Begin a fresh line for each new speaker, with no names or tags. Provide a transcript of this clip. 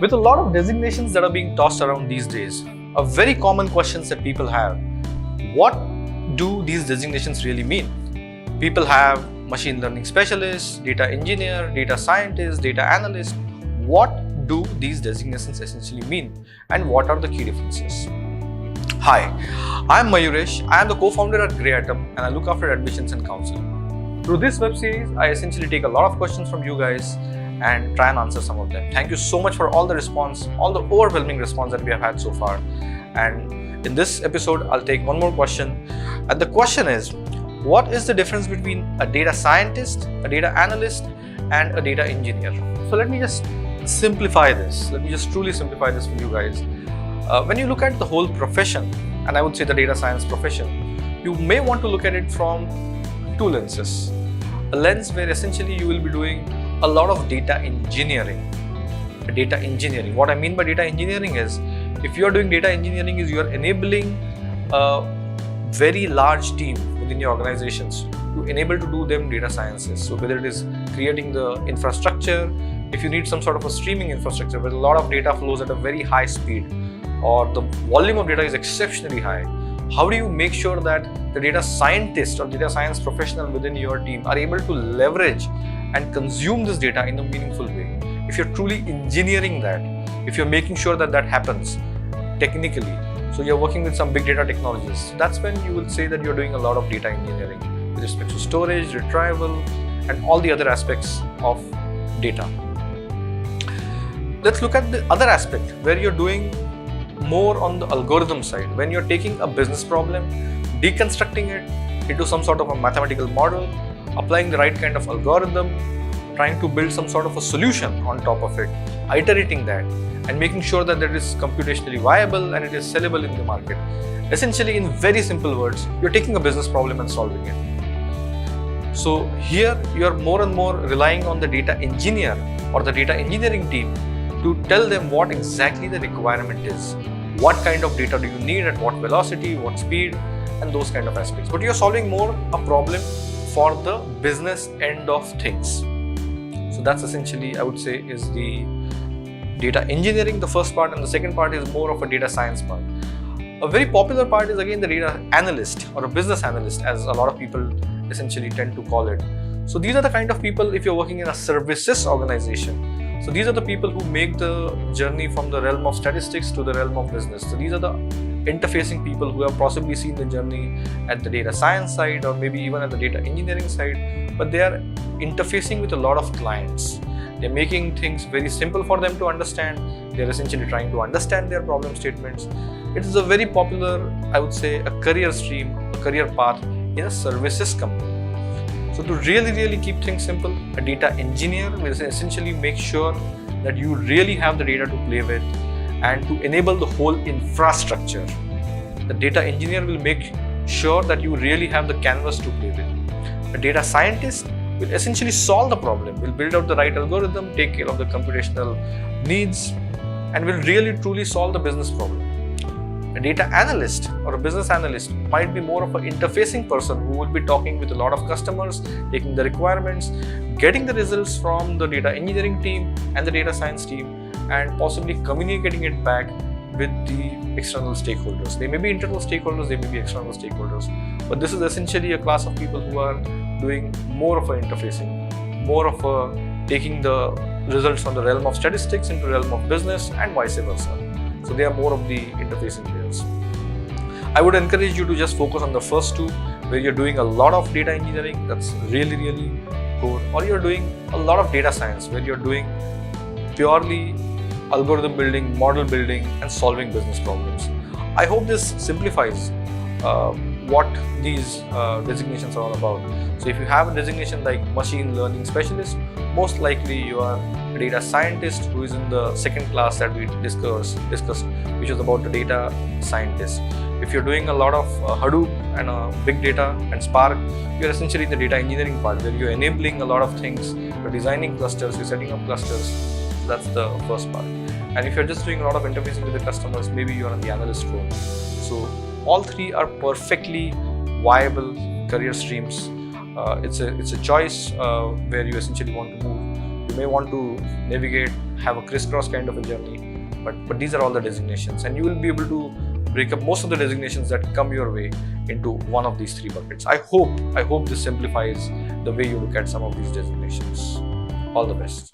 With a lot of designations that are being tossed around these days, a very common question that people have, what do these designations really mean? People have machine learning specialist, data engineer, data scientist, data analyst. What do these designations essentially mean, and what are the key differences? Hi, I'm Mayuresh. I am the co-founder at GreyAtom and I look after admissions and counseling. Through this web series, I essentially take a lot of questions from you guys and try and answer some of them. Thank you so much for all the response, all the overwhelming response that we have had so far. And in this episode, I'll take one more question. And the question is, what is the difference between a data scientist, a data analyst, and a data engineer? So let me just simplify this. Let me just truly simplify this for you guys. When you look at the whole profession, and I would say the data science profession, you may want to look at it from two lenses. A lens where essentially you will be doing a lot of data engineering. What I mean by data engineering is, if you are doing data engineering, is you are enabling a very large team within your organizations to enable to do them data sciences. So whether it is creating the infrastructure, if you need some sort of a streaming infrastructure where a lot of data flows at a very high speed, or the volume of data is exceptionally high, how do you make sure that the data scientist or data science professional within your team are able to leverage and consume this data in a meaningful way? If you're truly engineering that, if you're making sure that that happens technically, so you're working with some big data technologies, that's when you will say that you're doing a lot of data engineering with respect to storage, retrieval, and all the other aspects of data. Let's look at the other aspect where you're doing more on the algorithm side, when you're taking a business problem, deconstructing it into some sort of a mathematical model, applying the right kind of algorithm, trying to build some sort of a solution on top of it, iterating that, and making sure that it is computationally viable and it is sellable in the market. Essentially, in very simple words, you're taking a business problem and solving it. So here you're more and more relying on the data engineer or the data engineering team to tell them what exactly the requirement is. What kind of data do you need, at what velocity, what speed, and those kind of aspects. But you're solving more a problem for the business end of things. So that's essentially, I would say, is the data engineering, the first part, and the second part is more of a data science part. A very popular part is again the data analyst or a business analyst, as a lot of people essentially tend to call it. So these are the kind of people, if you're working in a services organization, so these are the people who make the journey from the realm of statistics to the realm of business. So these are the interfacing people who have possibly seen the journey at the data science side or maybe even at the data engineering side, but they are interfacing with a lot of clients. They're making things very simple for them to understand. They're essentially trying to understand their problem statements. It is a very popular, I would say, a career stream, a career path in a services company. So to really keep things simple, a data engineer will essentially make sure that you really have the data to play with and to enable the whole infrastructure. The data engineer will make sure that you really have the canvas to play with. A data scientist will essentially solve the problem, will build out the right algorithm, take care of the computational needs, and will really truly solve the business problem. A data analyst or a business analyst might be more of an interfacing person who will be talking with a lot of customers, taking the requirements, getting the results from the data engineering team and the data science team, and possibly communicating it back with the external stakeholders. They may be internal stakeholders, they may be external stakeholders, but this is essentially a class of people who are doing more of a interfacing, more of a taking the results from the realm of statistics into the realm of business and vice versa. So they are more of the interfacing players. I would encourage you to just focus on the first two, where you're doing a lot of data engineering, that's really core, or you're doing a lot of data science, where you're doing purely algorithm building, model building, and solving business problems. I hope this simplifies what these designations are all about. So if you have a designation like machine learning specialist, most likely you are a data scientist who is in the second class that we discussed, which is about the data scientist. If you're doing a lot of Hadoop and big data and Spark, you're essentially in the data engineering part, where you're enabling a lot of things, you're designing clusters, you're setting up clusters. So that's the first part. And if you're just doing a lot of interfacing with the customers, maybe you're on the analyst role. So all three are perfectly viable career streams. It's a choice where you essentially want to move. You may want to navigate, have a crisscross kind of a journey, but these are all the designations, and you will be able to break up most of the designations that come your way into one of these three buckets. I hope this simplifies the way you look at some of these designations. All the best.